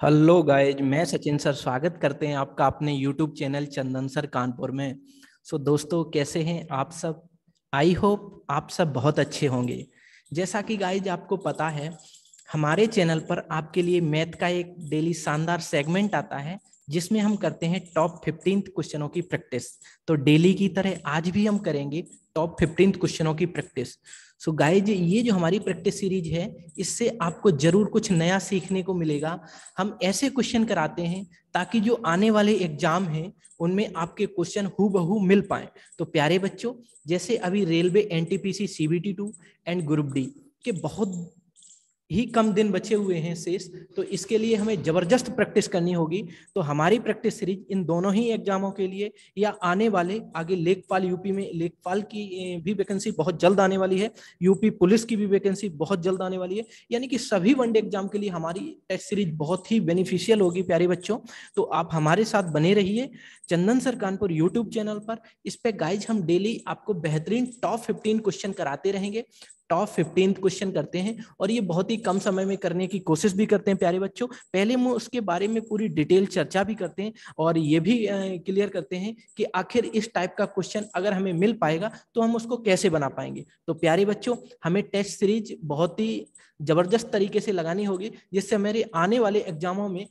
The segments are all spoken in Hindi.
हेलो गाइज, मैं सचिन सर स्वागत करते हैं आपका अपने यूट्यूब चैनल चंदन सर कानपुर में। दोस्तों, कैसे हैं आप सब? आई होप आप सब बहुत अच्छे होंगे। जैसा कि गाइज आपको पता है, हमारे चैनल पर आपके लिए मैथ का एक डेली शानदार सेगमेंट आता है जिसमें हम करते हैं टॉप 15 क्वेश्चनों की प्रैक्टिस। तो डेली की तरह आज भी हम करेंगे टॉप 15 क्वेश्चनों की प्रैक्टिस। गाइज, ये जो हमारी प्रैक्टिस सीरीज है, इससे आपको जरूर कुछ नया सीखने को मिलेगा। हम ऐसे क्वेश्चन कराते हैं ताकि जो आने वाले एग्जाम हैं उनमें आपके क्वेश्चन हूबहू मिल पाए। तो प्यारे बच्चों, जैसे अभी railway NTPC CBT 2 and group D के बहुत ही कम दिन बचे हुए हैं शेष, तो इसके लिए हमें जबरदस्त प्रैक्टिस करनी होगी। तो हमारी प्रैक्टिस सीरीज इन दोनों ही एग्जामों के लिए या आने वाले आगे लेखपाल, यूपी में लेखपाल की भी वैकेंसी बहुत जल्द आने वाली है, यूपी पुलिस की भी वैकेंसी बहुत जल्द आने वाली है, यानी कि सभी वनडे एग्जाम के लिए हमारी टेस्ट सीरीज बहुत ही बेनिफिशियल होगी प्यारे बच्चों। तो आप हमारे साथ बने रहिए चंदन सर कानपुर यूट्यूब चैनल पर। इस पे गाइज हम डेली आपको बेहतरीन टॉप 15 क्वेश्चन कराते रहेंगे। टॉप 15 क्वेश्चन करते हैं और ये बहुत ही कम समय में करने की कोशिश भी करते हैं प्यारे बच्चों। पहले हम उसके बारे में पूरी डिटेल चर्चा भी करते हैं और ये भी क्लियर करते हैं कि आखिर इस टाइप का क्वेश्चन अगर हमें मिल पाएगा तो हम उसको कैसे बना पाएंगे। तो प्यारे बच्चों, हमें टेस्ट सीरीज बहुत ही जबरदस्त तरीके से लगानी होगी जिससे हमारे आने वाले एग्जामों में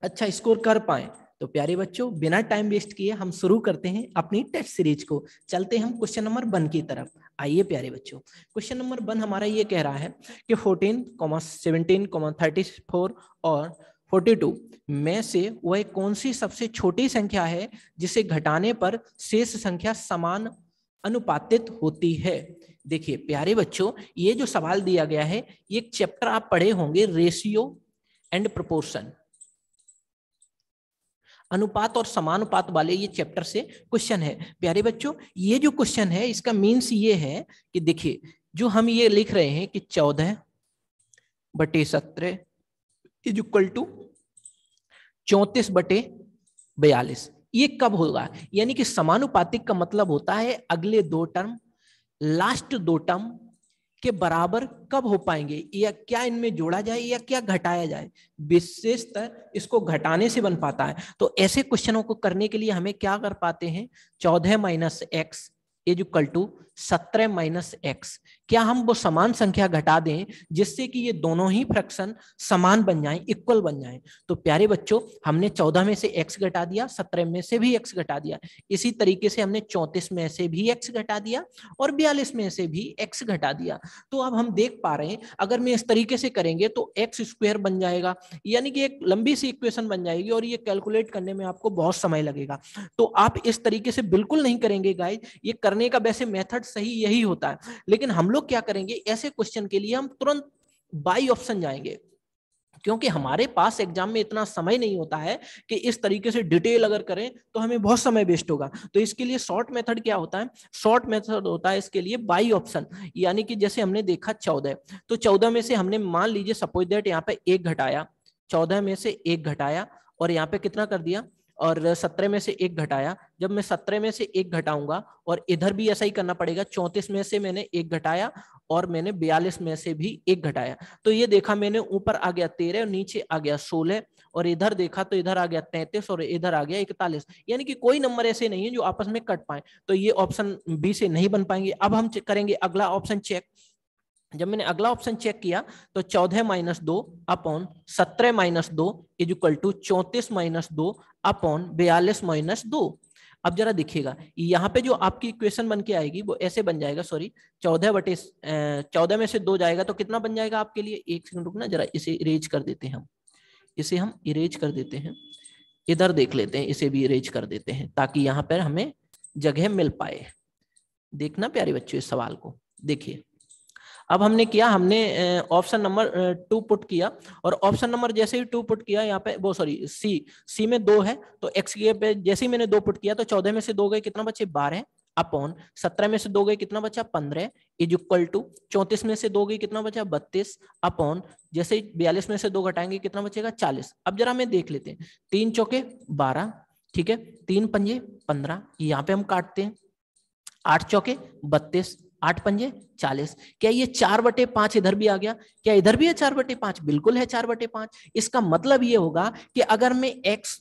अच्छा स्कोर कर पाए। तो प्यारे बच्चों, बिना टाइम वेस्ट किए हम शुरू करते हैं अपनी टेस्ट सीरीज को। चलते हम क्वेश्चन नंबर 1 की तरफ। आइए प्यारे बच्चों, क्वेश्चन नंबर 1 हमारा ये कह रहा है कि 14, 17, 34 और 42 में से वह कौन सी सबसे छोटी संख्या है जिसे घटाने पर शेष संख्या समान अनुपातित होती है। देखिए प्यारे बच्चों, ये जो सवाल दिया गया है, ये एक चैप्टर आप पढ़े होंगे, रेशियो एंड प्रोपोर्शन, अनुपात और समानुपात वाले ये चैप्टर से क्वेश्चन है। प्यारे बच्चों, ये जो क्वेश्चन है इसका मीन्स ये है कि देखिए, जो हम ये लिख रहे हैं कि 14/17 इज इक्वल टू 34/42, ये कब होगा? यानी कि समानुपातिक का मतलब होता है अगले दो टर्म लास्ट दो टर्म के बराबर कब हो पाएंगे, या क्या इनमें जोड़ा जाए या क्या घटाया जाए। विशेषतः इसको घटाने से बन पाता है। तो ऐसे क्वेश्चनों को करने के लिए हमें क्या कर पाते हैं, 14 - x is equal to 17 - x। क्या हम वो समान संख्या घटा दें जिससे कि ये दोनों ही फ्रैक्शन समान बन जाएं, इक्वल बन जाएं। तो प्यारे बच्चों, हमने 14 में से x घटा दिया, 17 में से भी x घटा दिया। इसी तरीके से हमने 34 में से भी x घटा दिया और 42 में से भी x घटा दिया। तो अब हम देख पा रहे हैं, अगर मैं इस तरीके से करेंगे तो एक्स स्क्वायर बन जाएगा, यानी कि एक लंबी सी इक्वेशन बन जाएगी और ये कैलकुलेट करने में आपको बहुत समय लगेगा। तो आप इस तरीके से बिल्कुल नहीं करेंगे गाइस। ये करने का वैसे मेथड सही यही होता है, लेकिन हम लोग क्या करेंगे, ऐसे क्वेश्चन के लिए हम तुरंत बाई ऑप्शन जाएंगे, क्योंकि हमारे पास एग्जाम में इतना समय नहीं होता है कि इस तरीके से डिटेल अगर करें तो हमें बहुत समय वेस्ट होगा। तो इसके लिए शॉर्ट मेथड क्या होता है, शॉर्ट मेथड होता है इसके लिए बाई ऑप्शन। यानी कि जैसे हमने देखा 14, तो 14 में से हमने मान लीजिए सपोज दैट यहाँ पे एक घटाया, 14 में से एक घटाया और यहाँ पे कितना कर दिया, और 17 में से एक घटाया। जब मैं 17 में से एक घटाऊंगा और इधर भी ऐसा ही करना पड़ेगा, 34 में से मैंने एक घटाया और मैंने 42 में से भी एक घटाया। तो ये देखा मैंने, ऊपर आ गया 13 और नीचे आ गया 16, और इधर देखा तो इधर आ गया 33 और इधर आ गया 41। यानी कि कोई नंबर ऐसे नहीं है जो आपस में कट पाए, तो ये ऑप्शन बी से नहीं बन पाएंगे। अब हम करेंगे अगला ऑप्शन चेक। जब मैंने अगला ऑप्शन चेक किया तो 14 - 2 upon 17 - 2 is equal to 34 - 2 upon 42 - 2। अब जरा देखिएगा, यहाँ पे जो आपकी इक्वेशन बन के आएगी वो ऐसे बन जाएगा, सॉरी, 14 में से 2 जाएगा तो कितना बन जाएगा आपके लिए, एक सेकंड रुकना, जरा इसे इरेज कर देते हैं हम, इसे हम इरेज कर देते हैं, इधर देख लेते हैं, इसे भी इरेज कर देते हैं ताकि यहाँ पर हमें जगह मिल पाए। देखना प्यारे बच्चों इस सवाल को, देखिए अब हमने किया, हमने ऑप्शन नंबर 2 पुट किया, और ऑप्शन नंबर जैसे ही 2 पुट किया यहाँ पे, वो सॉरी सी में 2 है, तो एक्स पे जैसे ही मैंने 2 पुट किया तो 14 में से 2 गए, कितना बचे 12 अपॉन 17 में से 2 गए, कितना बचा 15 इज इक्वल टू 34 में से 2 गई, कितना बचा 32 अपॉन, जैसे ही 42 में से 2 घटाएंगे कितना बचेगा 40। अब जरा हमें देख लेते हैं, 3 चौके 12, ठीक है, 3 पंजे 15, यहाँ पे हम काटते हैं, 8 चौके 32, 8 पंजे 40। क्या ये 4/5 इधर भी आ गया? क्या इधर भी है 4/5? बिल्कुल है 4/5। इसका मतलब ये होगा कि अगर मैं x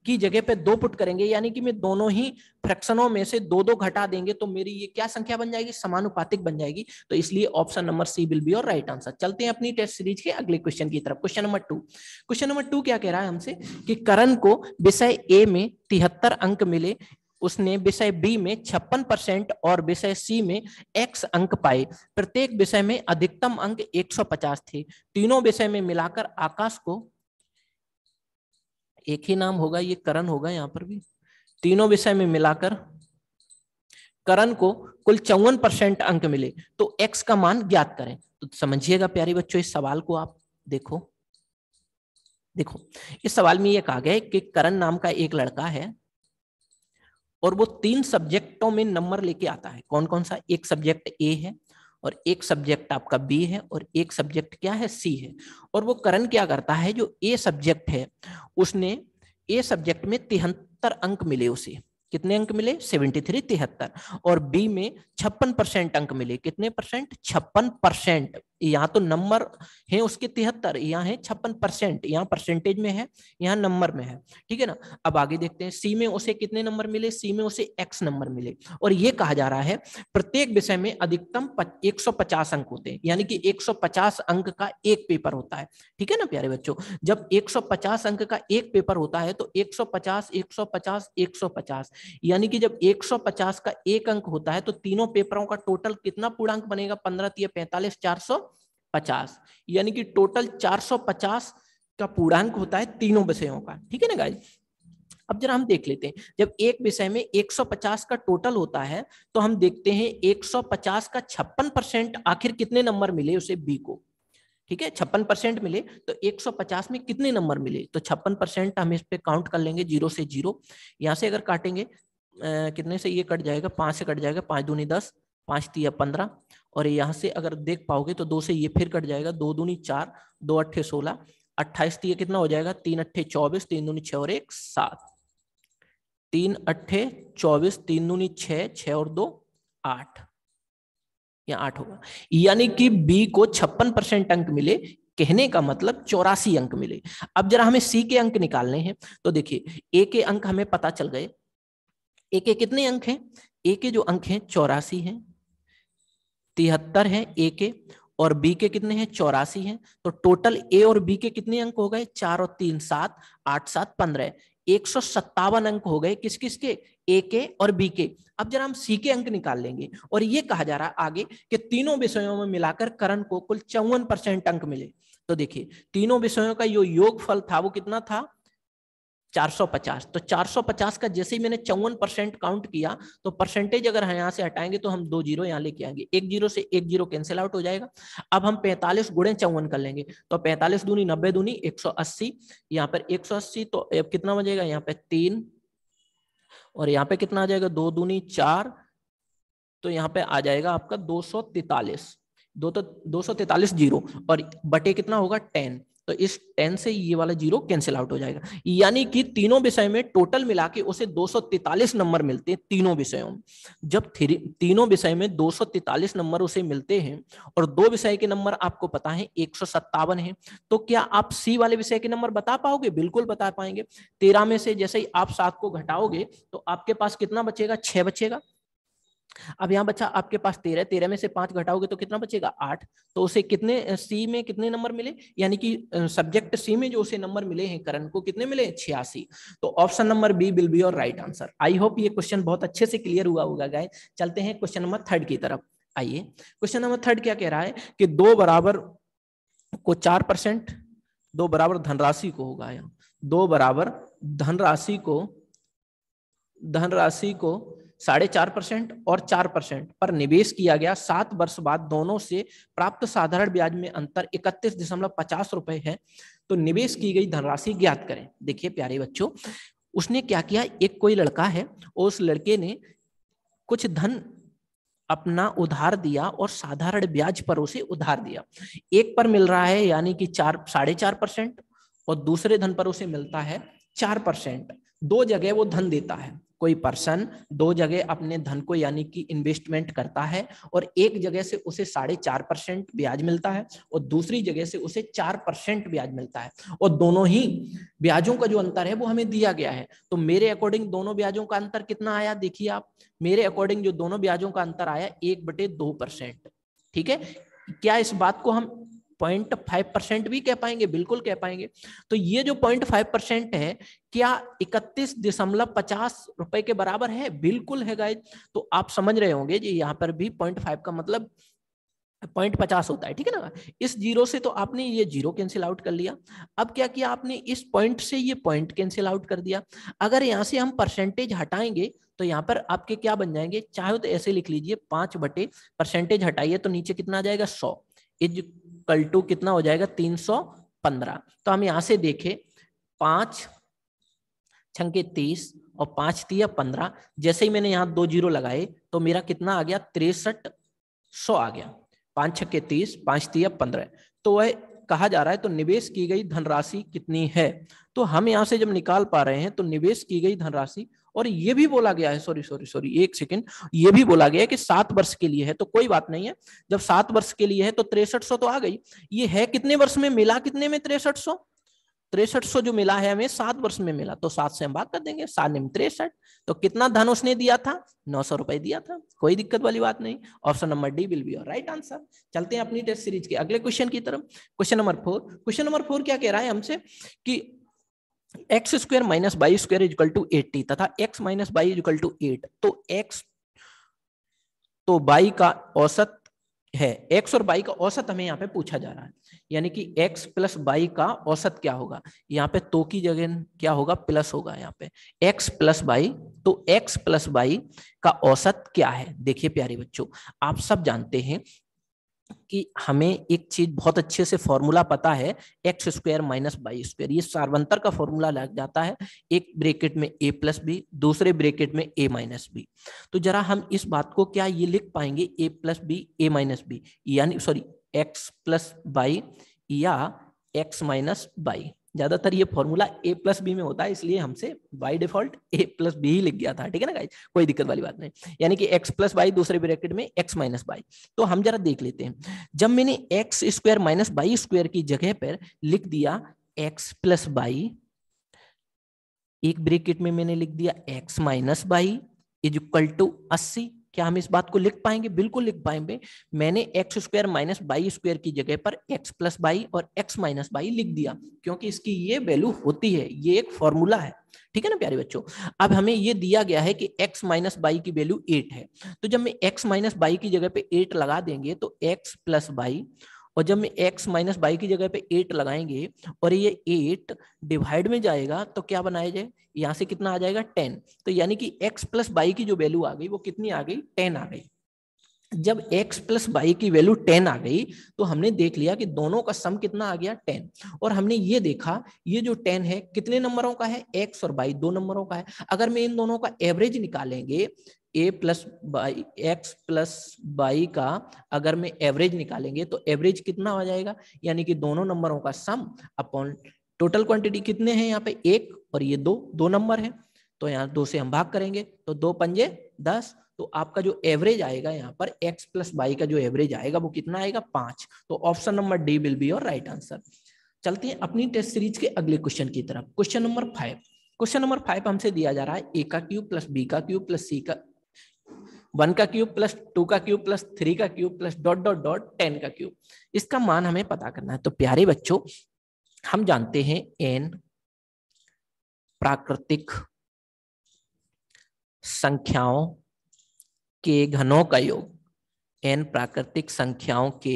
की जगह पे 2 पुट करेंगे, यानी कि मैं दोनों ही फ्रैक्शनों में से 2-2 घटा देंगे, तो मेरी ये क्या संख्या बन जाएगी? समानुपातिक बन जाएगी। तो इसलिए option number C will be और राइट आंसर। चलते हैं अपनी टेस्ट सीरीज के अगले क्वेश्चन की तरफ। Question number 2। क्वेश्चन नंबर 2 क्या कह रहा है हमसे कि करण को विषय ए में 73 अंक मिले, उसने विषय बी में 56% और विषय सी में x अंक पाए। प्रत्येक विषय में अधिकतम अंक 150 थे। तीनों विषय में मिलाकर आकाश को, एक ही नाम होगा, ये करण होगा यहाँ पर भी, तीनों विषय में मिलाकर करण को कुल 54% अंक मिले, तो x का मान ज्ञात करें। तो समझिएगा प्यारे बच्चों इस सवाल को आप देखो। इस सवाल में ये कहा गया है कि करण नाम का एक लड़का है और वो 3 सब्जेक्टों में नंबर लेके आता है। कौन कौन सा? एक सब्जेक्ट ए है और एक सब्जेक्ट आपका बी है और एक सब्जेक्ट क्या है? सी है। और वो करण क्या करता है, जो ए सब्जेक्ट है उसने ए सब्जेक्ट में 73 अंक मिले उसे। कितने अंक मिले? 73, 73। और बी में 56% अंक मिले। कितने परसेंट? 56%। यहाँ तो नंबर है उसके 73, यहाँ है 56%। यहाँ परसेंटेज में है, यहाँ नंबर में है, ठीक है ना। अब आगे देखते हैं, सी में उसे कितने नंबर मिले? सी में उसे x नंबर मिले। और ये कहा जा रहा है प्रत्येक विषय में अधिकतम 150 अंक होते हैं, यानी कि 150 अंक का एक पेपर होता है, ठीक है ना प्यारे बच्चों। जब 150 अंक का एक पेपर होता है तो 150, 150, 150, यानी कि जब 150 का एक अंक होता है तो तीनों पेपरों का टोटल कितना पूर्णांक बनेगा? 15 × 45, 450, यानी कि टोटल 450 का पूर्णांक होता है तीनों विषयों का, ठीक है ना गाइस। अब जरा हम देख लेते हैं, जब एक विषय में 150 का टोटल होता है तो हम देखते हैं 150 का 56% आखिर कितने नंबर मिले उसे बी को, ठीक है। 56% मिले तो 150 में कितने नंबर मिले? तो 56% हम इस पे काउंट कर लेंगे, 0 से 0। यहाँ से अगर काटेंगे कितने से ये कट जाएगा? 5 से कट जाएगा, 5 दूनी 10, 5 तिया 15। और यहाँ से अगर देख पाओगे तो 2 से ये फिर कट जाएगा, 2 दूनी 4, 2 अट्ठे 16, 28 तिया कितना हो जाएगा? 3 अट्ठे 24, 3 दूनी 6 और 1 7, 3 अट्ठे 24, 3 दूनी 6, 6 और 2 8, या 8 होगा। यानी कि बी को 56% अंक मिले, कहने का मतलब 84 अंक मिले। अब जरा हमें सी के अंक निकालने हैं, तो देखिए ए के अंक हमें पता चल गए। ए के कितने अंक हैं? ए के जो अंक हैं 84 हैं, 73 हैं ए के, और बी के कितने हैं? 84 हैं। तो टोटल ए और बी के कितने अंक हो गए? 4 और 3 7, 8 7 15, 157 अंक हो गए। किस किस के? ए के और बी के। अब जरा हम सी के अंक निकाल लेंगे, और ये कहा जा रहा है आगे कि तीनों विषयों में मिलाकर करण को कुल 54% अंक मिले। तो देखिए तीनों विषयों का जो योगफल था वो कितना था? 450। तो 450 का जैसे ही मैंने 54% काउंट किया तो परसेंटेज अगर यहाँ से हटाएंगे तो हम 2 जीरो यहाँ लेके आएंगे, 1 जीरो से 1 जीरो कैंसिल आउट हो जाएगा। अब हम 45 गुणे 54 कर लेंगे, तो 45 दूनी 90 दूनी 180, यहाँ पर 180, तो अब कितना बचेगा? यहाँ पे 3, और यहाँ पे कितना आ जाएगा? 2 दूनी 4, तो यहाँ पे आ जाएगा आपका 243, 243 जीरो, और बटे कितना होगा? 10। तो इस 10 से ये वाला जीरो कैंसिल आउट हो जाएगा, यानी कि तीनों विषय में टोटल मिला के उसे 243 नंबर मिलते हैं तीनों विषयों में। जब तीनों विषय में 243 नंबर उसे मिलते हैं और 2 विषय के नंबर आपको पता है 157 है, तो क्या आप सी वाले विषय के नंबर बता पाओगे? बिल्कुल बता पाएंगे। 13 में से जैसे ही आप 7 को घटाओगे तो आपके पास कितना बचेगा? 6 बचेगा। अब यहाँ बच्चा आपके पास 13, 13 में से 5 घटाओगे तो कितना बचेगा? 8। तो उसे कितने सी में कितने नंबर मिले? यानी कि सब्जेक्ट सी में जो उसे नंबर मिले हैं करण को, कितने मिले? 86। तो option number B will be your right answer. I hope ये क्वेश्चन बहुत अच्छे से क्लियर हुआ होगा गाइस। चलते हैं क्वेश्चन नंबर 3 की तरफ। आइए क्वेश्चन नंबर 3 क्या कह रहा है कि 2 बराबर को 4%, 2 बराबर धनराशि को होगा, यहाँ 2 बराबर धनराशि को 4.5% और 4% पर निवेश किया गया। 7 वर्ष बाद दोनों से प्राप्त साधारण ब्याज में अंतर 31.50 रुपए है, तो निवेश की गई धनराशि ज्ञात करें। देखिए प्यारे बच्चों, उसने क्या किया, एक कोई लड़का है और उस लड़के ने कुछ धन अपना उधार दिया और साधारण ब्याज पर उसे उधार दिया। एक पर मिल रहा है यानी कि 4.5%, और दूसरे धन पर उसे मिलता है 4%। 2 जगह वो धन देता है, कोई पर्सन दो जगह अपने धन को यानी कि इन्वेस्टमेंट करता है और एक जगह से उसे 4.5% ब्याज मिलता है और दूसरी जगह से उसे 4% ब्याज मिलता है और दोनों ही ब्याजों का जो अंतर है वो हमें दिया गया है। तो मेरे अकॉर्डिंग दोनों ब्याजों का अंतर कितना आया, देखिए आप, मेरे अकॉर्डिंग जो दोनों ब्याजों का अंतर आया 1/2%। ठीक है, क्या इस बात को हम 0.5% भी कह पाएंगे? बिल्कुल कह पाएंगे। तो ये जो 0.5% है क्या 31.50 रुपए के बराबर है? बिल्कुल है गाइस। तो आप समझ रहे होंगे जी, यहाँ पर भी 0.5 का मतलब 0.50 होता है। ठीक है ना, इस जीरो से तो आपने ये जीरो कैंसिल आउट कर लिया। अब क्या किया आपने, इस पॉइंट से ये पॉइंट कैंसिल आउट कर दिया। अगर यहाँ से हम परसेंटेज हटाएंगे तो यहाँ पर आपके क्या बन जाएंगे, चाहे तो ऐसे लिख लीजिए 5/% हटाइए तो नीचे कितना आ जाएगा 100 इक्वल टू कितना हो जाएगा 315। तो हम यहाँ से देखें 5 छंके 30 और 5 तिया 15, जैसे ही मैंने यहाँ 2 जीरो लगाए तो मेरा कितना आ गया 6300 आ गया। 5 छक्के 30, 5 तिया 15। तो वह कहा जा रहा है तो निवेश की गई धनराशि कितनी है। तो हम यहाँ से जब निकाल पा रहे हैं तो निवेश की गई धनराशि, और ये भी बोला गया है, सॉरी एक सेकंड, ये भी बोला गया है कि 7 वर्ष के लिए है। तो कोई बात नहीं है, जब 7 वर्ष के लिए है तो 6300 तो आ गई। ये है कितने वर्ष में, मिला कितने में 6300 जो मिला है हमें 7 वर्ष में मिला, तो 7 से हम भाग कर देंगे, 7 में 63। तो कितना धन उसने दिया था, 900 रुपए दिया था। कोई दिक्कत वाली बात नहीं, option number D will be your right answer. चलते हैं अपनी टेस्ट सीरीज के अगले क्वेश्चन की तरफ। Question number 4। क्वेश्चन नंबर 4 क्या कह रहा है हमसे कि x² - y² = 80 तथा x - y = 8। तो y का औसत है, x और y का औसत हमें यहाँ पे पूछा जा रहा है, यानी कि x + y का औसत क्या होगा। यहाँ पे तो की जगह क्या होगा, प्लस होगा यहाँ पे, x + y। तो x + y का औसत क्या है। देखिए प्यारे बच्चों, आप सब जानते हैं कि हमें एक चीज बहुत अच्छे से फॉर्मूला पता है, x² - y²। ये सार्वंतर का फॉर्मूला लग जाता है, एक ब्रैकेट में a + b, दूसरे ब्रैकेट में a - b। तो जरा हम इस बात को क्या ये लिख पाएंगे, a + b a - b, यानी सॉरी x + y या x - y। ज्यादातर ये फॉर्मूला a + b में होता है, इसलिए हमसे बाय डिफॉल्ट a + b ही लिख गया था। ठीक है ना गाइस, कोई दिक्कत वाली बात नहीं, यानी कि x + y दूसरे ब्रैकेट में x - y। तो हम जरा देख लेते हैं, जब मैंने x² - y² की जगह पर लिख दिया x + y, एक ब्रैकेट में मैंने लिख दिया x - y = 80। क्या हम इस बात को लिख पाएंगे? बिल्कुल लिख पाएंगे। मैंने x² - y² की जगह पर x + y और x - y लिख दिया, क्योंकि इसकी ये वैल्यू होती है, ये एक फॉर्मूला है। ठीक है ना प्यारे बच्चों, अब हमें ये दिया गया है कि x - y की वैल्यू 8 है। तो जब मैं x - y की जगह पे 8 लगा देंगे तो x + y, और जब मैं x - y की जगह पे 8 लगाएंगे और ये 8 डिवाइड में जाएगा तो क्या बनाया जाए, यहाँ से कितना आ जाएगा 10। तो यानी कि x + y की जो वैल्यू आ गई वो कितनी आ गई, 10 आ गई। जब x + y की वैल्यू 10 आ गई तो हमने देख लिया कि दोनों का सम कितना आ गया 10। और हमने ये देखा ये जो 10 है कितने नंबरों का है, x और y 2 नंबरों का है। अगर मैं इन दोनों का एवरेज निकालेंगे, a + y x + y का अगर मैं एवरेज निकालेंगे तो एवरेज कितना हो जाएगा, यानी कि दोनों नंबरों का सम अपॉन टोटल क्वांटिटी कितने हैं यहाँ पे 1 और ये 2 नंबर है। तो यहाँ 2 से हम भाग करेंगे तो 2 पंजे 10। तो आपका जो एवरेज आएगा यहाँ पर x + y का जो एवरेज आएगा वो कितना आएगा 5। तो option number D will be your right answer. चलते हैं अपनी टेस्ट सीरीज के अगले क्वेश्चन की तरफ। Question number 5। क्वेश्चन नंबर 5 हमसे दिया जा रहा है a³ + b³ + c³ 1³ + 2³ + 3³ + ... 10³। इसका मान हमें पता करना है। तो प्यारे बच्चों, हम जानते हैं n प्राकृतिक संख्याओं के घनों का योग, n प्राकृतिक संख्याओं के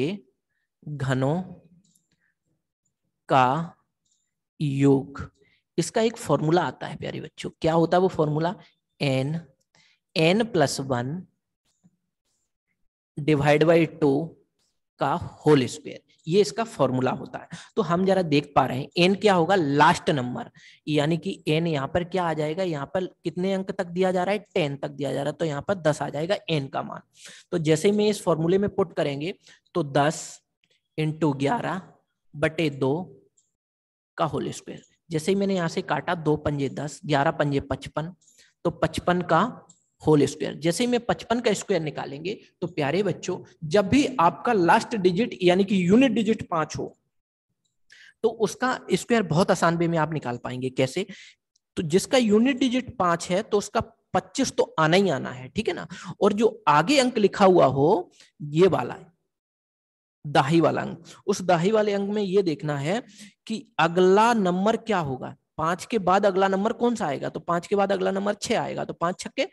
घनों का योग, इसका एक फॉर्मूला आता है प्यारे बच्चों। क्या होता है वो फॉर्मूला, n + 1 / 2 का होल स्क्वायर, ये इसका फॉर्मूला होता है। तो हम जरा देख पा रहे हैं n क्या होगा, लास्ट नंबर, यानी कि n यहाँ पर क्या आ जाएगा, यहाँ पर कितने अंक तक दिया जा रहा है 10 तक दिया जा रहा है, तो यहाँ पर 10 आ जाएगा n का मान। तो जैसे में इस फॉर्मूले में पुट करेंगे तो 10 × 11/2 का होल स्क्वायर। जैसे ही मैंने यहाँ से काटा 2 पंजे 10, 11 पंजे 55, तो 55 का होल स्क्वायर। जैसे ही मैं 55 का स्क्वायर निकालेंगे तो प्यारे बच्चों जब भी आपका लास्ट डिजिट यानी कि यूनिट डिजिट 5 हो तो उसका स्क्वायर बहुत आसान वे में आप निकाल पाएंगे। कैसे? तो जिसका यूनिट डिजिट 5 है तो उसका 25 तो आना ही आना है, ठीक है ना। और जो आगे अंक लिखा हुआ हो ये वाला है दाही वाला अंक, उस दाही वाले अंक में ये देखना है कि अगला नंबर क्या होगा। 5 के बाद अगला नंबर कौन सा आएगा? तो 5 के बाद अगला नंबर 6 आएगा, तो 5 छक्के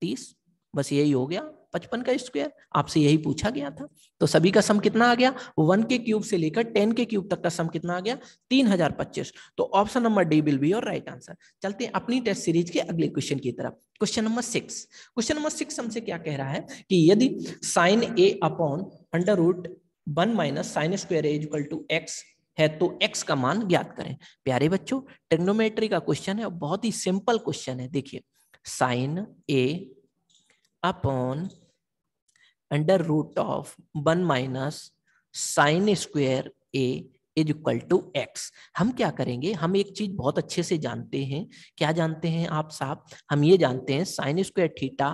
30। बस यही हो गया 55 का स्क्वायर। आपसे यही पूछा गया था। तो सभी का सम कितना आ गया? 1 के क्यूब से लेकर 10 के क्यूब तक का सम कितना आ गया? 3025। तो option number D will be your right answer. चलते हैं अपनी टेस्ट सीरीज के अगले क्वेश्चन की तरफ। Question number 6। क्वेश्चन नंबर 6 हमसे क्या कह रहा है कि यदि sine A upon under root 1 minus sine square A equal to x है तो x का मान ज्ञात करें। प्यारे बच्चों ट्रिग्नोमेट्री का क्वेश्चन है और बहुत ही सिंपल क्वेश्चन है। देखिए sine A upon under root of 1 minus sine square A is equal to x. हम क्या करेंगे, हम एक चीज बहुत अच्छे से जानते हैं। क्या जानते हैं आप साहब? हम ये जानते हैं sign square theta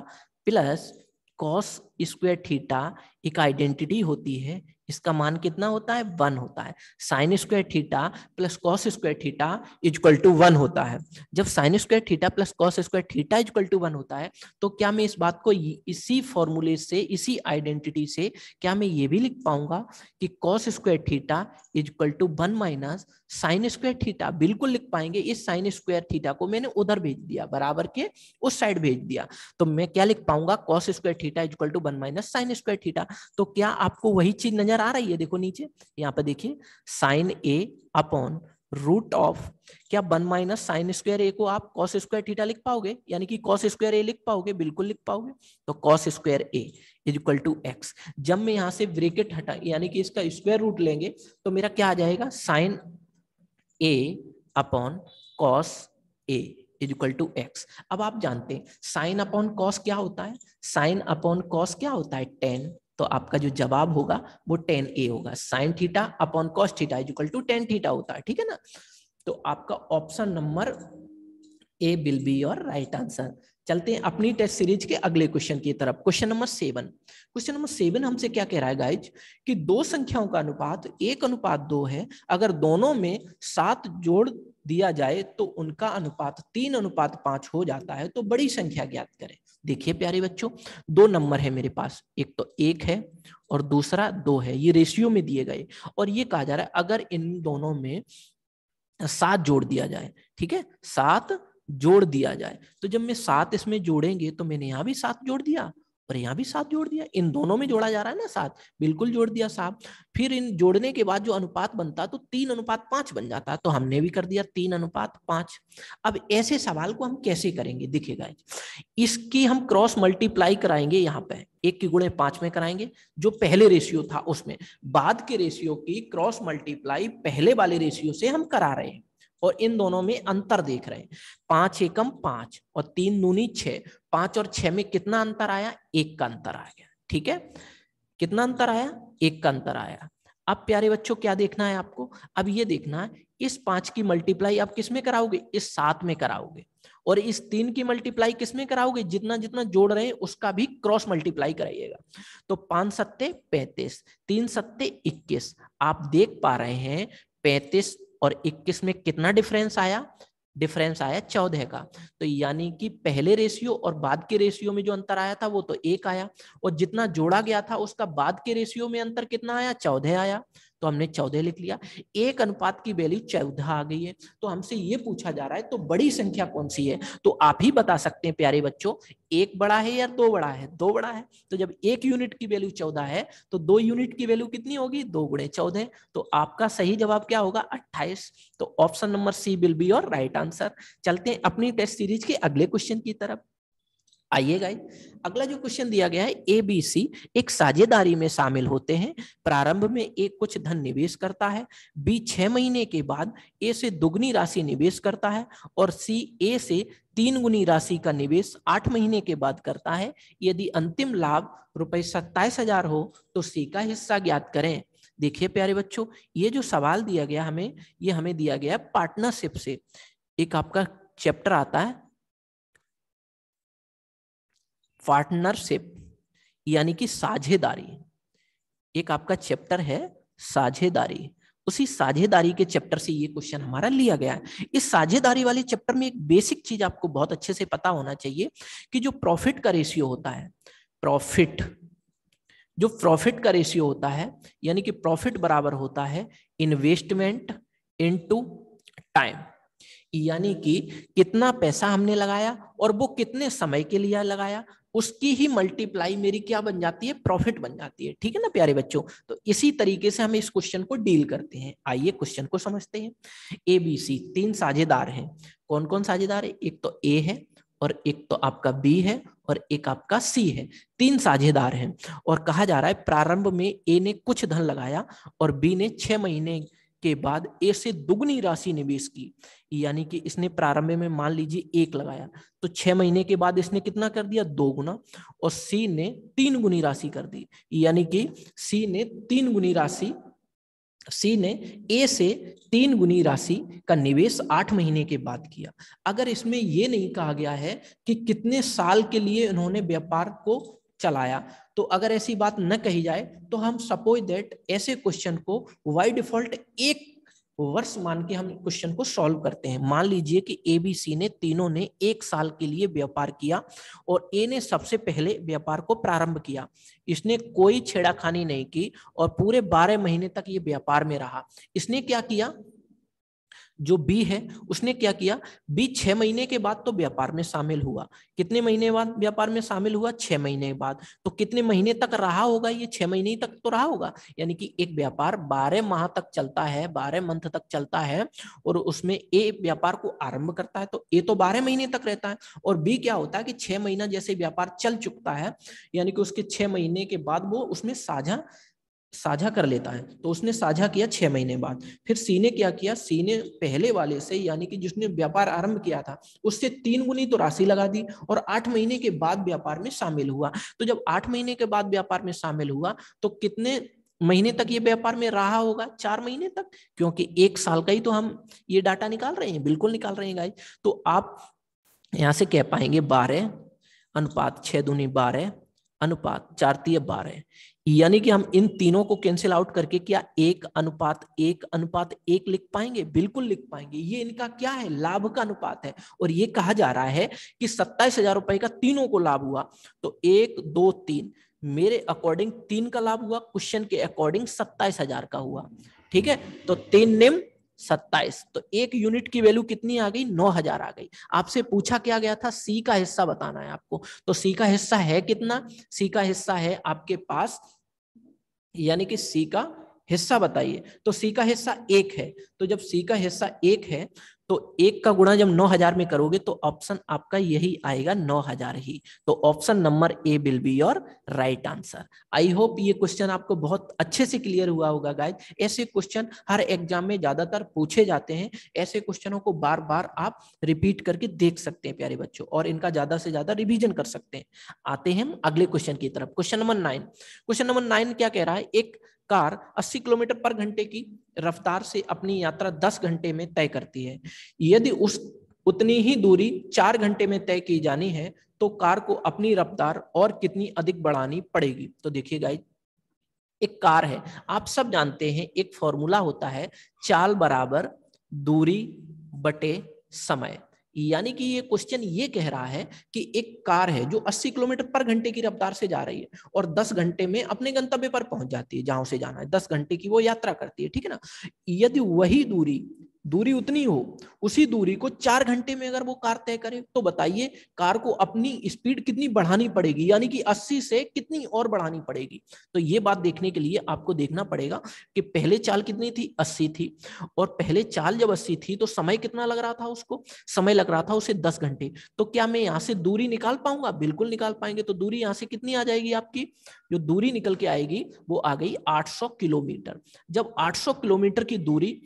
plus cos square theta एक आइडेंटिटी होती है। इसका मान कितना होता है? 1 होता है। Sine square theta plus cos square theta equal to 1 होता है। जब sine square theta plus cos square theta equal to 1 होता है तो क्या मैं इस बात को इसी फॉर्मूले से, इसी आइडेंटिटी से क्या मैं ये भी लिख पाऊंगा कि cos square theta equal to 1 minus sine square theta? बिल्कुल लिख पाएंगे। इस साइन स्क्वायर थीटा को मैंने उधर भेज दिया, बराबर के उस साइड भेज दिया, तो मैं क्या लिख पाऊंगा? Cos square theta equal to 1 minus sine square theta. तो क्या आपको वही चीज नजर आ रही है? देखो नीचे यहाँ पे देखिए sine A upon root of क्या 1 माइनस साइन स्क्वायर ए को आप कॉस स्क्वायर थीटा लिख पाओगे, यानी कि कॉस स्क्वायर ए लिख पाओगे? बिल्कुल लिख पाओगे। तो cos square A is equal to x. जब मैं यहां से ब्रैकेट हटा यानी कि इसका स्क्वायर रूट लेंगे तो मेरा क्या आ जाएगा? Sine A upon cos A is equal to x. अब आप जानते हैं साइन अपॉन कॉस क्या होता है? साइन अपॉन कॉस क्या होता है? 10। तो आपका जो जवाब होगा वो 10a होगा। Sine theta upon cos theta is equal to 10 theta होता है, ठीक है ना। तो आपका option number A will be your right answer. चलते हैं अपनी टेस्ट सीरीज के अगले क्वेश्चन की तरफ। Question number 7। क्वेश्चन नंबर 7 हमसे क्या कह रहा है गाइज कि दो संख्याओं का अनुपात 1:2 है। अगर दोनों में 7 जोड़ दिया जाए तो उनका अनुपात 3:5 हो जाता है, तो बड़ी संख्या ज्ञात करें। देखिए प्यारे बच्चों दो नंबर है मेरे पास, एक तो 1 है और दूसरा 2 है। ये रेशियो में दिए गए और ये कहा जा रहा है अगर इन दोनों में 7 जोड़ दिया जाए, ठीक है, 7 जोड़ दिया जाए, तो जब मैं 7 इसमें जोड़ेंगे तो मैंने यहां भी 7 जोड़ दिया और यहाँ भी 7 जोड़ दिया। इन दोनों में जोड़ा जा रहा है ना 7, बिल्कुल जोड़ दिया 7। फिर इन जोड़ने के बाद जो अनुपात बनता तो 3:5 बन जाता, तो हमने भी कर दिया 3:5। अब ऐसे सवाल को हम कैसे करेंगे? देखिएगा इसकी हम क्रॉस मल्टीप्लाई कराएंगे। यहाँ पे 1 की गुणे 5 में कराएंगे जो पहले रेशियो था उसमें, बाद के रेशियो की क्रॉस मल्टीप्लाई पहले वाले रेशियो से हम करा रहे हैं और इन दोनों में अंतर देख रहे हैं। 5 एकम 5 और 3 दूनी 6। 5 और 6 में कितना अंतर आया? 1 का अंतर आ गया, ठीक है। कितना अंतर आया? 1 का अंतर आया। अब प्यारे बच्चों क्या देखना है आपको? अब ये देखना है इस 5 की मल्टीप्लाई आप किस में कराओगे? इस 7 में कराओगे। और इस 3 की मल्टीप्लाई किस में कराओगे? जितना जितना जोड़ रहे हैं उसका भी क्रॉस मल्टीप्लाई कराइएगा। तो 5 सत्ते 35, 3 सत्ते 21। आप देख पा रहे हैं 35 और 21 में कितना डिफरेंस आया? डिफरेंस आया 14 का। तो यानी कि पहले रेशियो और बाद के रेशियो में जो अंतर आया था वो तो 1 आया, और जितना जोड़ा गया था उसका बाद के रेशियो में अंतर कितना आया? 14 आया। तो हमने 14 लिख लिया। 1 अनुपात की वैल्यू 14 आ गई है। तो हमसे ये पूछा जा रहा है तो बड़ी संख्या कौन सी है? तो आप ही बता सकते हैं प्यारे बच्चों, 1 बड़ा है या 2 बड़ा है? 2 बड़ा है। तो जब 1 यूनिट की वैल्यू 14 है तो 2 यूनिट की वैल्यू कितनी होगी? 2 गुणे 14। तो आपका सही जवाब क्या होगा? 28। तो option number C will be your right answer. चलते हैं अपनी टेस्ट सीरीज के अगले क्वेश्चन की तरफ। आइएगा अगला जो क्वेश्चन दिया गया है, ए बी सी एक साझेदारी में शामिल होते हैं। प्रारंभ में ए कुछ धन निवेश करता है, बी 6 महीने के बाद ए से दुगनी राशि निवेश करता है और सी ए से 3 गुनी राशि का निवेश 8 महीने के बाद करता है। यदि अंतिम लाभ रुपए 27,000 हो तो सी का हिस्सा ज्ञात करें। देखिए प्यारे बच्चों ये जो सवाल दिया गया हमें, ये हमें दिया गया पार्टनरशिप से। एक आपका चैप्टर आता है पार्टनरशिप यानी कि साझेदारी, एक आपका चैप्टर है साझेदारी, उसी साझेदारी के चैप्टर से ये क्वेश्चन हमारा लिया गया है। इस साझेदारी वाले चैप्टर में एक बेसिक चीज आपको बहुत अच्छे से पता होना चाहिए कि जो प्रॉफिट का रेशियो होता है, जो प्रॉफिट का रेशियो होता है, यानी कि प्रॉफिट बराबर होता है इन्वेस्टमेंट इनटू टाइम, यानी कि कितना पैसा हमने लगाया और वो कितने समय के लिए लगाया, उसकी ही मल्टीप्लाई मेरी क्या बन जाती है, प्रॉफिट बन जाती है। ठीक है ना प्यारे बच्चों, तो इसी तरीके से हम इस क्वेश्चन को डील करते हैं। आइए क्वेश्चन को समझते हैं। ए बी सी तीन साझेदार हैं। कौन कौन साझेदार है? एक तो ए है और एक तो आपका बी है और एक आपका सी है। तीन साझेदार हैं और कहा जा रहा है प्रारंभ में ए ने कुछ धन लगाया और बी ने 6 महीने के बाद ए से दुगनी राशि निवेश की, यानी कि इसने प्रारंभ में मान लीजिए 1 लगाया तो 6 महीने के बाद इसने कितना कर दिया, 2 गुना, और सी ने 3 गुनी राशि कर दी, यानी कि सी ने 3 गुनी राशि, सी ने ए से 3 गुनी राशि का निवेश 8 महीने के बाद किया। अगर इसमें यह नहीं कहा गया है कि कितने साल के लिए उन्होंने व्यापार को चलाया, तो अगर ऐसी बात न कही जाए तो हम सपोज दैट ऐसे क्वेश्चन को बाय डिफॉल्ट 1 वर्ष मान के हम क्वेश्चन को सॉल्व करते हैं। मान लीजिए कि ए बी सी ने तीनों ने 1 साल के लिए व्यापार किया और ए ने सबसे पहले व्यापार को प्रारंभ किया, इसने कोई छेड़खानी नहीं की और पूरे 12 महीने तक ये व्यापार में रहा। इसने क्या किया, जो बी है उसने क्या किया, बी 6 महीने के बाद तो व्यापार में शामिल हुआ। कितने महीने बाद व्यापार में शामिल हुआ, 6 महीने बाद। तो कितने महीने तक रहा होगा, ये 6 महीने तक तो रहा होगा, यानी कि एक व्यापार 12 माह तक चलता है, 12 मंथ तक चलता है और उसमें ए व्यापार को आरंभ करता है तो ए तो 12 महीने तक रहता है, और बी क्या होता है कि 6 महीना जैसे व्यापार चल चुकता है, यानी कि उसके 6 महीने के बाद वो उसमें साझा कर लेता है। तो उसने साझा किया 6 महीने बाद। फिर सी ने क्या किया, सी ने पहले वाले से यानी कि जिसने व्यापार आरंभ किया था उससे 3 गुनी तो राशि लगा दी और 8 महीने के बाद व्यापार में शामिल हुआ। तो जब 8 महीने के बाद व्यापार में शामिल हुआ तो कितने महीने तक ये व्यापार में रहा होगा, 4 महीने तक, क्योंकि 1 साल का ही तो हम ये डाटा निकाल रहे हैं, बिल्कुल निकाल रहे हैं गाइस। तो आप यहां से कह पाएंगे 12 अनुपात 6 दूनी 12 अनुपात 4 तिया 12, यानी कि हम इन तीनों को कैंसिल आउट करके क्या 1 अनुपात 1 अनुपात 1 लिख पाएंगे, बिल्कुल लिख पाएंगे। ये इनका क्या है, लाभ का अनुपात है। और ये कहा जा रहा है कि 27,000 रुपए का तीनों को लाभ हुआ, तो 1 2 3 मेरे अकॉर्डिंग 3 का लाभ हुआ, क्वेश्चन के अकॉर्डिंग 27,000 का हुआ। ठीक है, तो 3 निम 27, तो 1 यूनिट की वैल्यू कितनी आ गई, 9,000 आ गई। आपसे पूछा क्या गया था, सी का हिस्सा बताना है आपको, तो सी का हिस्सा है कितना, सी का हिस्सा है आपके पास, यानी कि सी का हिस्सा बताइए, तो सी का हिस्सा 1 है। तो जब सी का हिस्सा 1 है तो 1 का गुणा जब 9,000 में करोगे तो ऑप्शन आपका यही आएगा, 9,000 ही। तो option number A will be your right answer. I hope ये क्वेश्चन आपको बहुत अच्छे से क्लियर हुआ होगा गाइस। ऐसे क्वेश्चन हर एग्जाम में ज्यादातर पूछे जाते हैं, ऐसे क्वेश्चनों को बार बार आप रिपीट करके देख सकते हैं प्यारे बच्चों, और इनका ज्यादा से ज्यादा रिवीजन कर सकते हैं। आते हैं हम अगले क्वेश्चन की तरफ। क्वेश्चन नंबर 9, क्वेश्चन नंबर 9 क्या कह रहा है, एक कार 80 किलोमीटर पर घंटे की रफ्तार से अपनी यात्रा 10 घंटे में तय करती है। यदि उतनी ही दूरी 4 घंटे में तय की जानी है तो कार को अपनी रफ्तार और कितनी अधिक बढ़ानी पड़ेगी। तो देखिए गाइस, एक कार है, आप सब जानते हैं एक फॉर्मूला होता है, चाल बराबर दूरी बटे समय। यानी कि ये क्वेश्चन ये कह रहा है कि एक कार है जो 80 किलोमीटर पर घंटे की रफ्तार से जा रही है और 10 घंटे में अपने गंतव्य पर पहुंच जाती है, जहां से जाना है 10 घंटे की वो यात्रा करती है, ठीक है ना। यदि वही दूरी उतनी हो, उसी दूरी को 4 घंटे में अगर वो कार तय करे तो बताइए कार को अपनी स्पीड कितनी बढ़ानी पड़ेगी, यानी कि 80 से कितनी और बढ़ानी पड़ेगी। तो ये बात देखने के लिए आपको देखना पड़ेगा कि पहले चाल कितनी थी, 80 थी, और पहले चाल जब 80 थी तो समय कितना लग रहा था उसको, समय लग रहा था उसे 10 घंटे। तो क्या मैं यहां से दूरी निकाल पाऊंगा, बिल्कुल निकाल पाएंगे। तो दूरी यहां से कितनी आ जाएगी, आपकी जो दूरी निकल के आएगी वो आ गई 800 किलोमीटर। जब 800 किलोमीटर की दूरी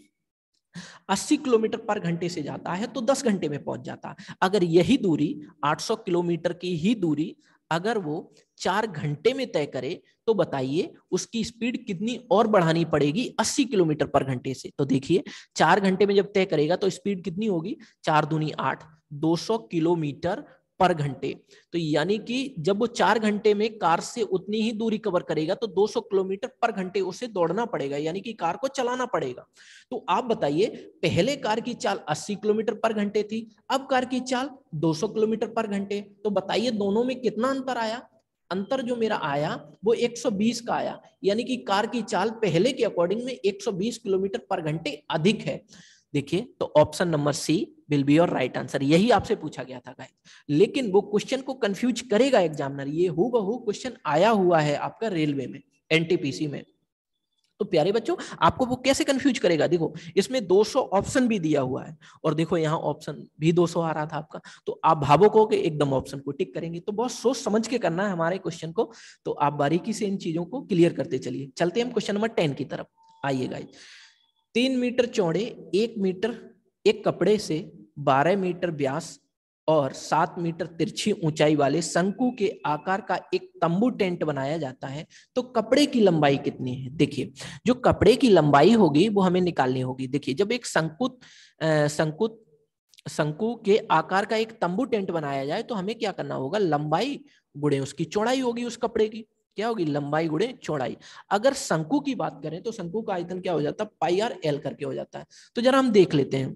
80 किलोमीटर पर घंटे से जाता है तो 10 घंटे में पहुंच जाता है। अगर यही दूरी 800 किलोमीटर की ही दूरी अगर वो 4 घंटे में तय करे तो बताइए उसकी स्पीड कितनी और बढ़ानी पड़ेगी 80 किलोमीटर पर घंटे से। तो देखिए 4 घंटे में जब तय करेगा तो स्पीड कितनी होगी, 4 दूनी 8, 200 किलोमीटर पर घंटे। तो यानी कि जब वो 4 घंटे में कार से उतनी ही दूरी कवर करेगा तो 200 किलोमीटर पर घंटे उसे दौड़ना पड़ेगा, यानी कि कार को चलाना पड़ेगा। तो आप बताइए, पहले कार की चाल 80 किलोमीटर पर घंटे थी, अब कार की चाल 200 किलोमीटर पर घंटे। तो बताइए दोनों में कितना अंतर आया? अंतर जो मेरा आया वो 120 का आया, यानी कि कार की चाल पहले के अकॉर्डिंग में 120 किलोमीटर पर घंटे अधिक है। देखिए, तो option number C will be your right answer. यही आपसे पूछा गया था गाइस, लेकिन वो क्वेश्चन को कंफ्यूज करेगा एग्जामिनर। ये हूबहू क्वेश्चन आया हुआ है आपका रेलवे में, एनटीपीसी में। तो प्यारे बच्चों, आपको वो कैसे कंफ्यूज करेगा? देखो, इसमें 200 ऑप्शन भी दिया हुआ है, और देखो यहाँ ऑप्शन भी 200 आ रहा था आपका। तो आप भावुक हो के एकदम ऑप्शन को टिक करेंगे। तो बहुत सोच समझ के करना है हमारे क्वेश्चन को। तो आप बारीकी से इन चीजों को क्लियर करते चलिए। चलते हैं हम क्वेश्चन नंबर 10 की तरफ। आइए गाइस, 3 मीटर चौड़े, 1 मीटर एक कपड़े से 12 मीटर व्यास और 7 मीटर तिरछी ऊंचाई वाले शंकु के आकार का एक तंबू टेंट बनाया जाता है। तो कपड़े की लंबाई कितनी है? देखिए, जो कपड़े की लंबाई होगी वो हमें निकालनी होगी। देखिए, जब एक शंकु के आकार का एक तंबू टेंट बनाया जाए तो हमें क्या करना होगा? लंबाई गुणे उसकी चौड़ाई होगी। उस कपड़े की क्या होगी? लंबाई गुणे चौड़ाई। अगर शंकु की बात करें तो शंकु का आयतन क्या हो जाता है? पाई आर एल करके हो जाता है। तो जरा हम देख लेते हैं,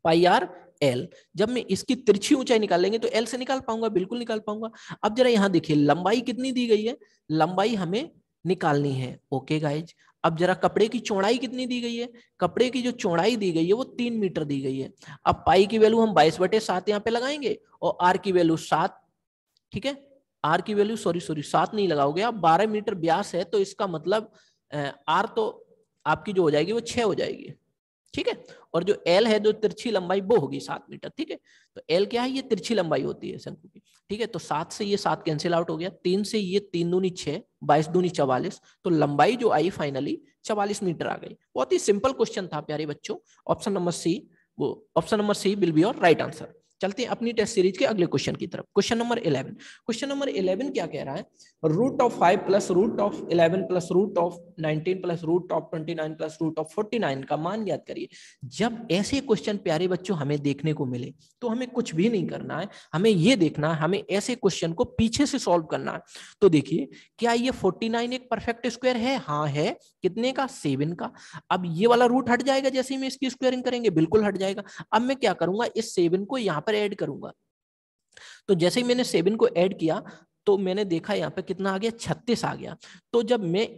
पाई आर एल। जब मैं इसकी तिरछी ऊंचाई निकाल लेंगे तो एल से निकाल पाऊंगा, बिल्कुल निकाल पाऊंगा। अब जरा यहां देखिए, लंबाई कितनी दी गई है? लंबाई हमें निकालनी है। ओके गाइज, अब जरा कपड़े की चौड़ाई कितनी दी गई है? कपड़े की जो चौड़ाई दी गई है वो 3 मीटर दी गई है। अब पाई की वैल्यू हम 22/7 यहाँ पे लगाएंगे, और आर की वैल्यू 7। ठीक है, आर की वैल्यू सॉरी 7 नहीं लगाओगे आप, 12 मीटर व्यास है, तो इसका मतलब आर तो आपकी जो हो जाएगी वो 6 हो जाएगी। ठीक है, और जो एल है, जो तिरछी लंबाई, वो होगी 7 मीटर। ठीक है, तो एल क्या है? ये तिरछी लंबाई होती है शंकु की। ठीक है, तो 7 से ये 7 कैंसिल आउट हो गया, 3 से ये 3 दूनी 6, 22 दूनी 44। तो लंबाई जो आई फाइनली 44 मीटर आ गई। बहुत ही सिंपल क्वेश्चन था प्यारे बच्चों। ऑप्शन नंबर सी, वो option number C will be your right answer. चलते हैं अपनी टेस्ट सीरीज के अगले क्वेश्चन की तरफ। Question number 11। क्वेश्चन नंबर 11 क्या कह रहा है? Root of 5 plus root of 11 plus root of 19 plus root of 29 plus root of 49 का मान ज्ञात करिए। जब ऐसे क्वेश्चन प्यारे बच्चों हमें देखने को मिले तो हमें कुछ भी नहीं करना है, हमें ये देखना है, हमें ऐसे क्वेश्चन को पीछे से सॉल्व करना है। तो देखिए, क्या ये 49 एक परफेक्ट स्क्वायर है? हाँ है। कितने का? 7 का। अब ये वाला रूट हट जाएगा जैसे ही मैं इसकी स्क्वायरिंग करेंगे, बिल्कुल हट जाएगा। अब मैं क्या करूंगा? इस 7 को यहाँ पर ऐड करूंगा। तो जैसे ही मैंने 7 को ऐड किया तो मैंने देखा यहाँ पे कितना आ गया? 36 आ गया। तो जब मैं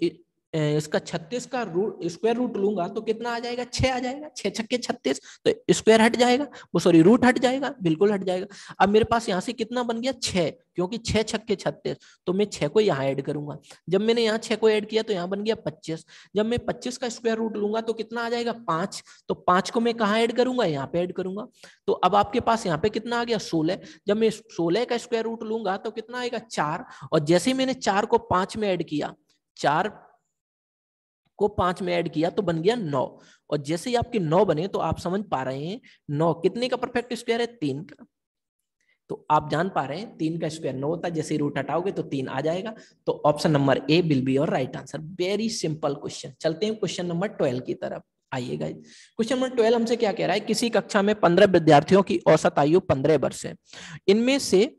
इसका 36 का रूट स्क्वायर रूट लूंगा तो कितना आ जाएगा? 6 आ जाएगा। 6 छक्के 36, तो स्क्वायर हट जाएगा, वो सॉरी रूट हट जाएगा, बिल्कुल हट जाएगा। अब मेरे पास यहाँ से कितना बन गया? 6, क्योंकि 6 छक्के 36। तो मैं 6 को यहाँ ऐड करूंगा। जब मैंने यहाँ 6 को ऐड किया तो यहाँ बन गया 25। जब मैं 25 का स्क्वायर रूट लूंगा तो कितना आ जाएगा? 5। तो 5 को मैं कहाँ ऐड करूंगा? यहाँ पे ऐड करूंगा। तो अब आपके पास यहाँ पे कितना आ गया? 16। जब मैं 16 का स्क्वायर रूट लूंगा तो कितना आएगा? 4। और जैसे ही मैंने 4 को 5 में ऐड किया, 4 को 5 में ऐड किया तो बन गया 9। और जैसे ही आपके 9 बने तो आप समझ पा रहे हैं 9 कितने का परफेक्ट स्क्वायर है? 3 का। तो आप जान पा रहे हैं 3 का स्क्वायर 9 होता है। जैसे ही रूट हटाओगे तो 3 आ जाएगा। तो option number A will be your right answer. Very simple question. चलते हैं क्वेश्चन नंबर 12 की तरफ। आइएगा, क्वेश्चन नंबर 12 हमसे क्या कह रहा है? किसी कक्षा में 15 विद्यार्थियों की औसत आयु 15 वर्ष है। इनमें से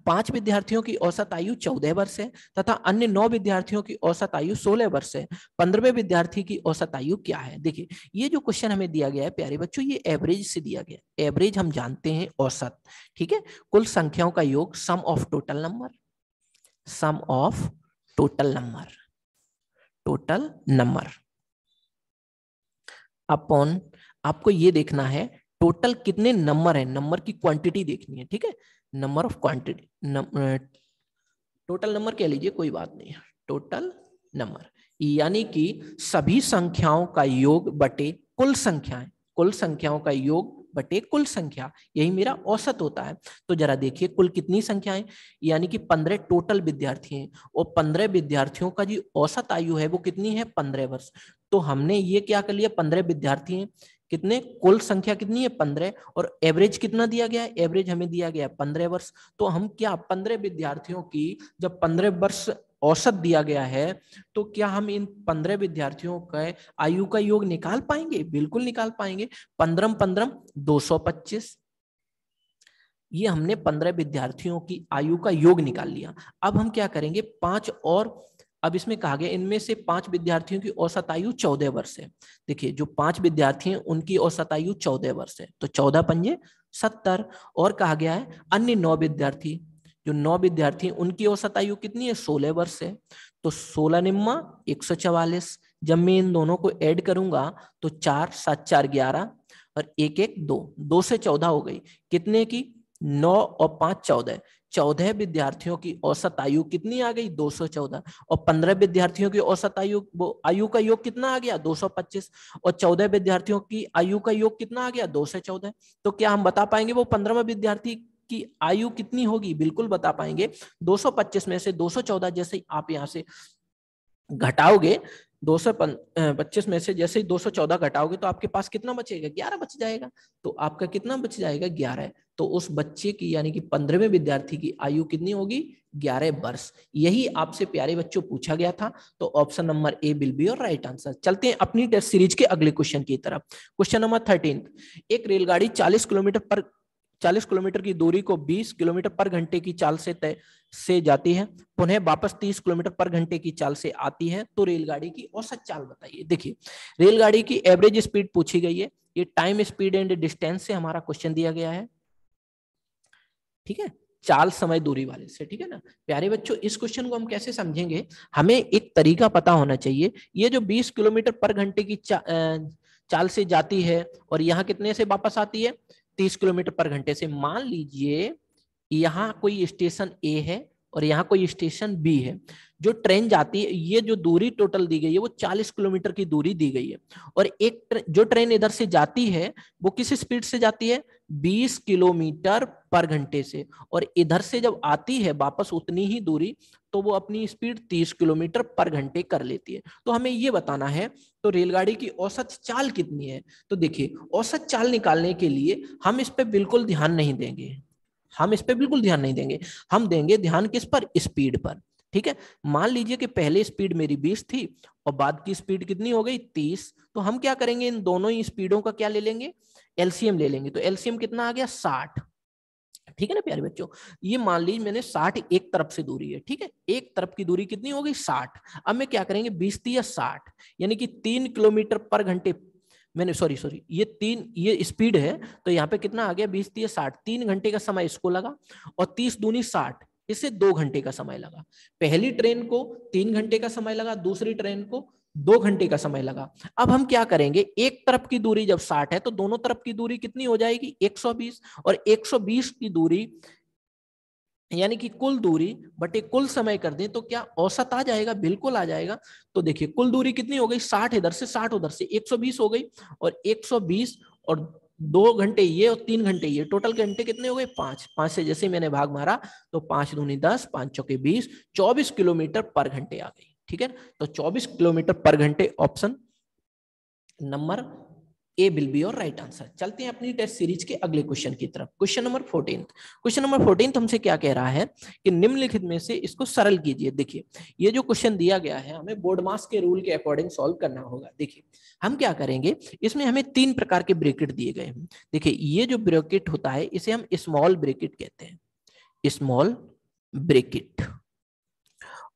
5 विद्यार्थियों की औसत आयु 14 वर्ष है तथा अन्य 9 विद्यार्थियों की औसत आयु 16 वर्ष है। 15वें विद्यार्थी की औसत आयु क्या है? देखिए, ये जो क्वेश्चन हमें दिया गया है प्यारे बच्चों, ये एवरेज से दिया गया। एवरेज हम जानते हैं औसत। ठीक है, कुल संख्याओं का योग, sum of total number, sum of total number, total number upon, आपको ये देखना है टोटल कितने नंबर है, नंबर की क्वांटिटी देखनी है। ठीक है, number of quantity, total number कह लीजिए, कोई बात नहीं, टोटल नंबर यानी कि सभी संख्याओं का योग बटे कुल संख्याएं, कुल संख्याओं का योग बटे कुल संख्या, यही मेरा औसत होता है। तो जरा देखिए कुल कितनी संख्याएं, यानी कि 15 टोटल विद्यार्थी हैं और 15 विद्यार्थियों का जो औसत आयु है वो कितनी है? 15 वर्ष। तो हमने ये क्या कर लिया? 15 विद्यार्थी हैं, कितने? कुल संख्या कितनी है? 15, और एवरेज कितना दिया गया है? एवरेज हमें दिया गया है 15 वर्ष। तो हम क्या 15 विद्यार्थियों की जब 15 वर्ष औसत दिया गया है तो क्या हम इन 15 विद्यार्थियों का आयु का योग निकाल पाएंगे? बिल्कुल निकाल पाएंगे। 15 15 225, ये हमने 15 विद्यार्थियों की आयु का योग निकाल लिया। अब हम क्या करेंगे, 5 और, अब इसमें कहा गया इनमें से 5 विद्यार्थियों की औसत आयु 14 वर्ष है। देखिए जो 5 विद्यार्थी हैं उनकी औसत आयु 14 वर्ष है, तो 14 पंजे 70। और कहा गया है अन्य 9 विद्यार्थी, जो 9 विद्यार्थी हैं उनकी औसत आयु कितनी है, 16 वर्ष है, तो 16 निम्मा 144। जब मैं इन दोनों को ऐड करूंगा तो 4 7 4 11 और 1 1 2, 2 से 14 हो गई, कितने की, 9 और 5 14, 14 विद्यार्थियों की औसत आयु कितनी आ गई, 214। और 15 विद्यार्थियों की औसत आयु, वो आयु का योग कितना आ गया, 225। और 14 विद्यार्थियों की आयु का योग कितना आ गया, 2 से 14। तो क्या हम बता पाएंगे वो 15वें विद्यार्थी की आयु कितनी होगी, बिल्कुल बता पाएंगे। 225 में से 214 जैसे आप यहाँ से घटाओगे, 225 में से जैसे ही 214 घटाओगे तो आपके पास कितना बचेगा, 11 बच जाएगा। तो आपका कितना बच जाएगा, 11। तो उस बच्चे की यानी कि 15वें विद्यार्थी की आयु कितनी होगी, 11 वर्ष। यही आपसे प्यारे बच्चों पूछा गया था, तो option number A will be your right answer. चलते हैं अपनी टेस्ट सीरीज के अगले क्वेश्चन की तरफ। क्वेश्चन नंबर 13, एक रेलगाड़ी 40 किलोमीटर की दूरी को 20 किलोमीटर पर घंटे की चाल से जाती है, पुनः वापस 30 किलोमीटर पर घंटे की चाल से आती है, तो रेलगाड़ी की औसत चाल बताइए। देखिए रेलगाड़ी की एवरेज स्पीड पूछी गई है, ये टाइम स्पीड एंड डिस्टेंस से हमारा क्वेश्चन दिया गया है, ठीक है, चाल समय दूरी वाले से, ठीक है ना प्यारे बच्चों। इस क्वेश्चन को हम कैसे समझेंगे, हमें एक तरीका पता होना चाहिए। ये जो 20 किलोमीटर पर घंटे की चाल से जाती है और यहाँ कितने से वापस आती है, 30 किलोमीटर पर घंटे से। मान लीजिए यहाँ कोई स्टेशन ए है और यहाँ कोई स्टेशन बी है, जो ट्रेन जाती है, ये जो दूरी टोटल दी गई है वो 40 किलोमीटर की दूरी दी गई है, और एक जो ट्रेन इधर से जाती है वो किस स्पीड से जाती है, 20 किलोमीटर पर घंटे से, और इधर से जब आती है वापस उतनी ही दूरी, तो वो अपनी स्पीड 30 किलोमीटर पर घंटे कर लेती है। तो हमें ये बताना है तो रेलगाड़ी की औसत चाल कितनी है। तो देखिए औसत चाल निकालने के लिए हम इस पे बिल्कुल ध्यान नहीं देंगे, हम इस पे बिल्कुल ध्यान नहीं देंगे, हम देंगे ध्यान किस पर, स्पीड पर, ठीक है। मान लीजिए कि पहले स्पीड मेरी 20 थी और बाद की स्पीड कितनी हो गई, 30, तो हम क्या करेंगे, इन दोनों ही स्पीडों का क्या ले लेंगे, एलसीएम ले लेंगे। तो एलसीएम कितना आ गया, 60, ठीक है ना प्यारे बच्चों। ये मान लीजिए मैंने 60 एक तरफ से दूरी है, ठीक है, एक तरफ की दूरी कितनी हो गई, 60। अब मैं क्या करेंगे, 20 या 60, यानी कि 3 किलोमीटर पर घंटे, मैंने सॉरी ये स्पीड है, तो यहाँ पे कितना आ गया, 20 या 60, 3 घंटे का समय इसको लगा, और 30 दूनी 60, इससे 2 घंटे का समय लगा। पहली ट्रेन को 3 घंटे का समय लगा, दूसरी ट्रेन को 2 घंटे का समय लगा। अब हम क्या करेंगे, एक तरफ की दूरी जब 60 है तो दोनों तरफ की दूरी कितनी हो जाएगी, 120, और 120 की दूरी यानी कि कुल दूरी बटे कुल समय कर दें तो क्या औसत आ जाएगा, बिल्कुल आ जाएगा। तो देखिए कुल दूरी कितनी हो गई, 60 इधर से 60 उधर से, 120 हो गई, और 120 और 2 घंटे ये और 3 घंटे ये, टोटल घंटे कितने हो गए, 5, 5 से जैसे मैंने भाग मारा तो 5 दूनी 10, 5 चौके 20, 24 किलोमीटर पर घंटे आ गई, ठीक है। तो 24 किलोमीटर पर घंटे option number A will be your right answer. चलते हैं अपनी टेस्ट सीरीज के अगले क्वेश्चन की तरफ। क्वेश्चन नंबर 14, क्वेश्चन नंबर 14 हमसे क्या कह रहा है कि निम्नलिखित में से इसको सरल कीजिए। देखिए ये जो क्वेश्चन दिया गया है हमें बोर्ड मास के रूल के अकॉर्डिंग सॉल्व करना होगा। देखिए हम क्या करेंगे, इसमें हमें 3 प्रकार के ब्रैकेट दिए गए हैं। देखिए ये जो ब्रैकेट होता है इसे हम स्मॉल ब्रैकेट कहते हैं, स्मॉल ब्रैकेट,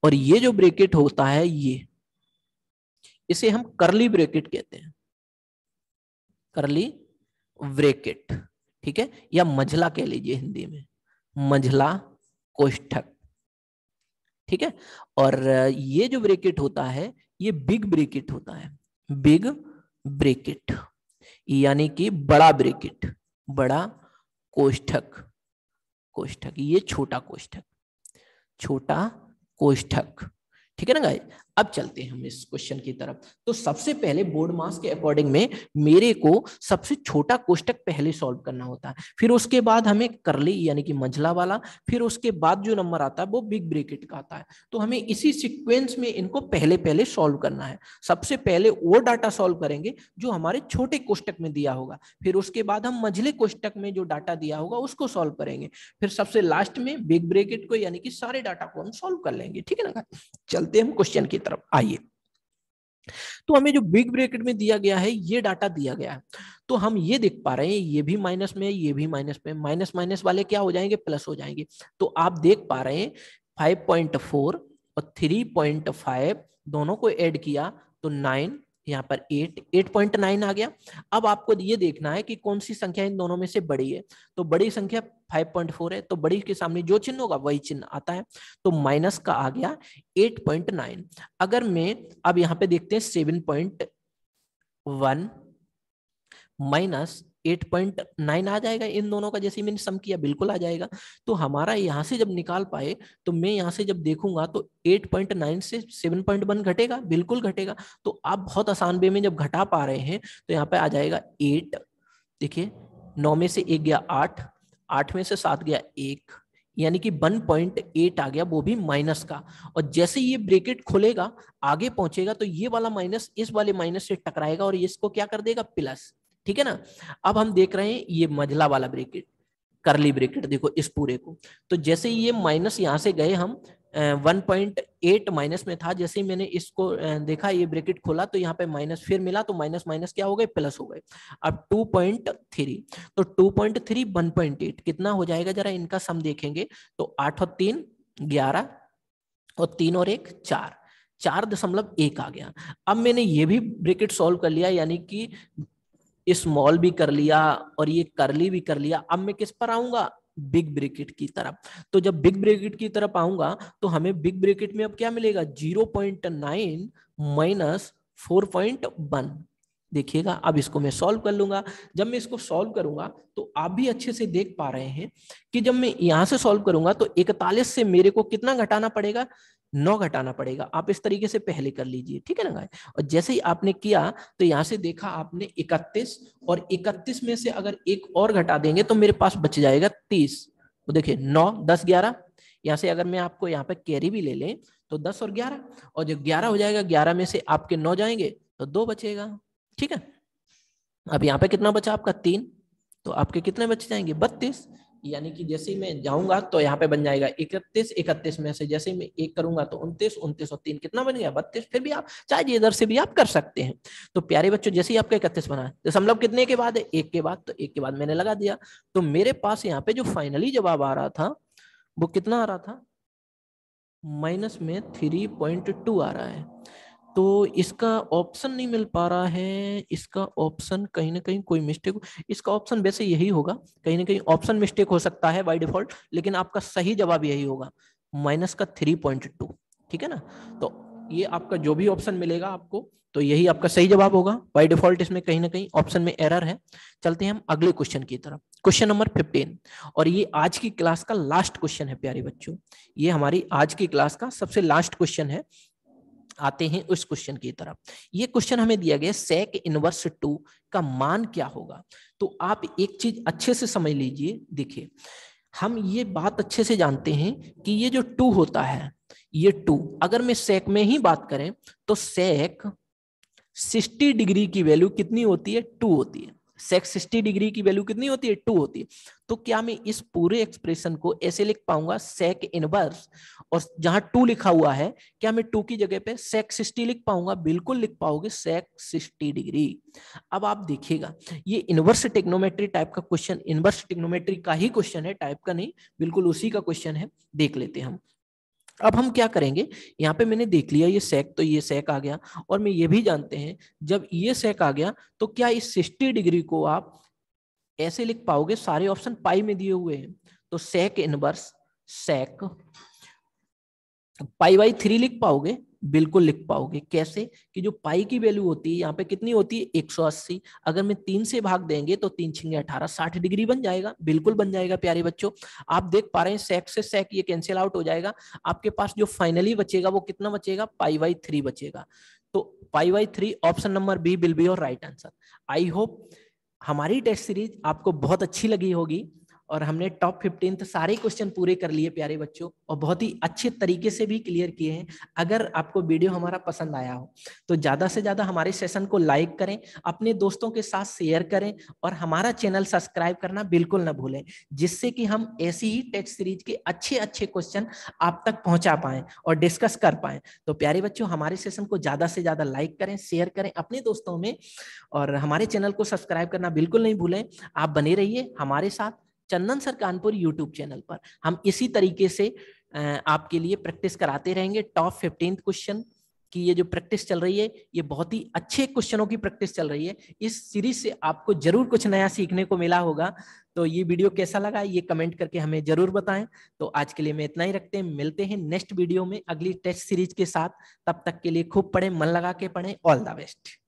और ये जो ब्रैकेट होता है ये, इसे हम करली ब्रैकेट कहते हैं, करली ब्रैकेट, ठीक है, या मझला कह लीजिए हिंदी में, मझला कोष्ठक, ठीक है। और ये जो ब्रैकेट होता है ये बिग ब्रैकेट होता है, बिग ब्रैकेट यानी कि बड़ा ब्रैकेट, बड़ा कोष्ठक, कोष्ठक, ये छोटा कोष्ठक, छोटा कोष्ठक, ठीक है ना गाइस। अब चलते हैं हम इस क्वेश्चन की तरफ। तो सबसे पहले बोर्ड मास के अकॉर्डिंग में मेरे को सबसे छोटा कोष्ठक पहले सॉल्व करना होता है, फिर उसके बाद हमें करली यानी कि मंझला वाला, फिर उसके बाद जो नंबर आता है वो बिग ब्रैकेट का आता है। तो हमें इसी सीक्वेंस में इनको पहले पहले सॉल्व करना है। सबसे पहले वो डाटा सॉल्व करेंगे जो हमारे छोटे कोष्ठक में दिया होगा, फिर उसके बाद हम मंझले कोष्ठक में जो डाटा दिया होगा उसको सॉल्व करेंगे, फिर सबसे लास्ट में बिग ब्रैकेट को यानी कि सारे डाटा को हम सॉल्व कर लेंगे, ठीक है ना। चलते हैं हम क्वेश्चन की तरफ, आइए। तो हमें जो बिग ब्रैकेट में दिया गया है ये डाटा दिया गया है, तो हम ये देख पा रहे हैं ये भी माइनस में है, ये भी माइनस में, माइनस माइनस वाले क्या हो जाएंगे, प्लस हो जाएंगे। तो आप देख पा रहे हैं 5.4 और 3.5 दोनों को ऐड किया तो 9, यहाँ पर 8.9 आ गया। अब आपको ये देखना है कि कौन सी संख्या इन दोनों में से बड़ी है, तो बड़ी संख्या 5.4 है, तो बड़ी के सामने जो चिन्ह होगा वही चिन्ह आता है, तो माइनस का आ गया 8.9। अगर मैं अब यहाँ पे देखते हैं 7.1 माइनस 8.9 आ जाएगा इन दोनों का, जैसे मैंने सम किया बिल्कुल आ जाएगा। तो हमारा यहां से जब निकाल पाए तो मैं यहां से जब देखूंगा तो 8.9 से 7.1 घटेगा, बिल्कुल घटेगा। तो आप बहुत आसान वे में जब घटा पा रहे हैं तो यहाँ पे आ जाएगा 8, देखिए 9 में से 1 गया 8, 8 में से 7 गया 1, यानी कि 1.8 आ गया, वो भी माइनस का। और जैसे ये ब्रैकेट खुलेगा आगे पहुंचेगा तो ये वाला माइनस इस वाले माइनस से टकराएगा और इसको क्या कर देगा, प्लस। ठीक है ना। अब हम देख रहे हैं ये मझला वाला ब्रैकेट, करली ब्रैकेट, देखो इस पूरे को, तो जैसे ये माइनस यहां से गए हम 1.8 माइनस में था, जैसे ही मैंने इसको देखा ये ब्रैकेट खोला तो यहाँ पे माइनस फिर मिला, तो माइनस माइनस क्या हो गए, प्लस हो गए। अब 2.3, तो 2.3 1.8 कितना हो जाएगा, जरा इनका सम देखेंगे तो 8 और 3 11 और 3 और 1 4, 4.1 आ गया। अब मैंने ये भी ब्रैकेट सॉल्व कर लिया, यानी कि स्मॉल भी कर लिया और ये करली भी कर लिया। अब मैं किस पर आऊंगा, बिग ब्रैकेट की तरफ। तो जब बिग ब्रैकेट की तरफ आऊंगा तो हमें बिग ब्रैकेट में अब क्या मिलेगा, 0.9 माइनस 4.1। देखिएगा अब इसको मैं सॉल्व कर लूंगा। जब मैं इसको सॉल्व करूंगा तो आप भी अच्छे से देख पा रहे हैं कि जब मैं यहां से सॉल्व करूंगा तो 41 से मेरे को कितना घटाना पड़ेगा, 9 घटाना पड़ेगा। आप इस तरीके से पहले कर लीजिए, ठीक है ना गाइस। और जैसे ही आपने किया तो यहां से देखा आपने 31, और 31 में से अगर एक और घटा देंगे तो मेरे पास बच जाएगा 30। वो देखिए 9 10 11, यहाँ से अगर मैं आपको यहाँ पे कैरी भी ले लें तो 10 और 11, और जब 11 हो जाएगा 11 में से आपके 9 जाएंगे तो 2 बचेगा। ठीक है। अब यहाँ पे कितना बचा आपका 3, तो आपके कितने बच जाएंगे 32, यानी कि जैसे ही मैं जाऊंगा तो यहाँ पे बन जाएगा 31, 31 में से जैसे ही मैं 1 करूंगा तो 29, 29 और 3 कितना बन गया 32। फिर भी आप चाहे इधर से भी आप कर सकते हैं। तो प्यारे बच्चों जैसे ही आपका 31 बना, दशमलव कितने के बाद है, 1 के बाद, तो 1 के बाद मैंने लगा दिया। तो मेरे पास यहाँ पे जो फाइनली जवाब आ रहा था वो कितना आ रहा था, माइनस में 3.2 आ रहा है। तो इसका ऑप्शन नहीं मिल पा रहा है, इसका ऑप्शन कहीं ना कहीं कोई मिस्टेक, इसका ऑप्शन वैसे यही होगा, कहीं ना कहीं ऑप्शन मिस्टेक हो सकता है बाय डिफॉल्ट, लेकिन आपका सही जवाब यही होगा, माइनस का 3.2। ठीक है ना। तो ये आपका जो भी ऑप्शन मिलेगा आपको तो यही आपका सही जवाब होगा बाय डिफॉल्ट, इसमें कहीं ना कहीं ऑप्शन में एरर है। चलते हैं हम अगले क्वेश्चन की तरफ, क्वेश्चन नंबर 15, और ये आज की क्लास का लास्ट क्वेश्चन है प्यारे बच्चों, ये हमारी आज की क्लास का सबसे लास्ट क्वेश्चन है। आते हैं उस क्वेश्चन की तरफ। ये क्वेश्चन हमें दिया गया सेक इनवर्स 2 का मान क्या होगा। तो आप एक चीज अच्छे से समझ लीजिए, देखिए हम ये बात अच्छे से जानते हैं कि ये जो 2 होता है, ये 2 अगर मैं सेक में ही बात करें तो सेक 60 डिग्री की वैल्यू कितनी होती है, 2 होती है। सेक 60 डिग्री की वैल्यू कितनी होती है, 2 होती है। तो क्या मैं इस पूरे एक्सप्रेशन को ऐसे लिख पाऊंगा सेक इनवर्स, और जहां 2 लिखा हुआ है क्या मैं 2 की जगह पे सेक 60 लिख पाऊंगा, बिल्कुल लिख पाओगे सेक 60 डिग्री। अब आप देखिएगा ये इनवर्स टेक्नोमेट्री टाइप का क्वेश्चन, इनवर्स टेक्नोमेट्री का ही क्वेश्चन है, टाइप का नहीं, बिल्कुल उसी का क्वेश्चन है। देख लेते हैं हम। अब हम क्या करेंगे, यहाँ पे मैंने देख लिया ये सेक, तो ये सेक आ गया, और मैं ये भी जानते हैं जब ये सेक आ गया तो क्या इस 60 डिग्री को आप ऐसे लिख पाओगे, सारे ऑप्शन पाई में दिए हुए हैं, तो sec inverse sec pi by 3 लिख पाओगे, बिल्कुल लिख पाओगे। कैसे, कि जो पाई की वैल्यू होती है यहाँ पे कितनी होती है 180, अगर मैं 3 से भाग देंगे तो 3 छिंगे 18, 60 डिग्री बन जाएगा, बिल्कुल बन जाएगा प्यारे बच्चों। आप देख पा रहे हैं सेक से सेक ये कैंसिल आउट हो जाएगा, आपके पास जो फाइनली बचेगा वो कितना बचेगा, पाई बाई 3 बचेगा। तो pi by 3 option number B will be your right answer. I hope हमारी टेस्ट सीरीज आपको बहुत अच्छी लगी होगी, और हमने टॉप 15 सारे क्वेश्चन पूरे कर लिए प्यारे बच्चों, और बहुत ही अच्छे तरीके से भी क्लियर किए हैं। अगर आपको वीडियो हमारा पसंद आया हो तो ज्यादा से ज्यादा हमारे सेशन को लाइक करें, अपने दोस्तों के साथ शेयर करें, और हमारा चैनल सब्सक्राइब करना बिल्कुल ना भूलें, जिससे कि हम ऐसी ही टेस्ट सीरीज के अच्छे अच्छे क्वेश्चन आप तक पहुंचा पाएं और डिस्कस कर पाएं। तो प्यारे बच्चों, हमारे सेशन को ज्यादा से ज्यादा लाइक करें, शेयर करें अपने दोस्तों में, और हमारे चैनल को सब्सक्राइब करना बिल्कुल नहीं भूलें। आप बने रहिए हमारे साथ चंदन सर कानपुर यूट्यूब चैनल पर। हम इसी तरीके से आपके लिए प्रैक्टिस कराते रहेंगे। टॉप 15 क्वेश्चन की ये जो प्रैक्टिस चल रही है, ये बहुत ही अच्छे क्वेश्चनों की प्रैक्टिस चल रही है। इस सीरीज से आपको जरूर कुछ नया सीखने को मिला होगा। तो ये वीडियो कैसा लगा ये कमेंट करके हमें जरूर बताएं। तो आज के लिए मैं इतना ही रखते हैं, मिलते हैं नेक्स्ट वीडियो में अगली टेस्ट सीरीज के साथ। तब तक के लिए खूब पढ़ें, मन लगा के पढ़ें। All the best.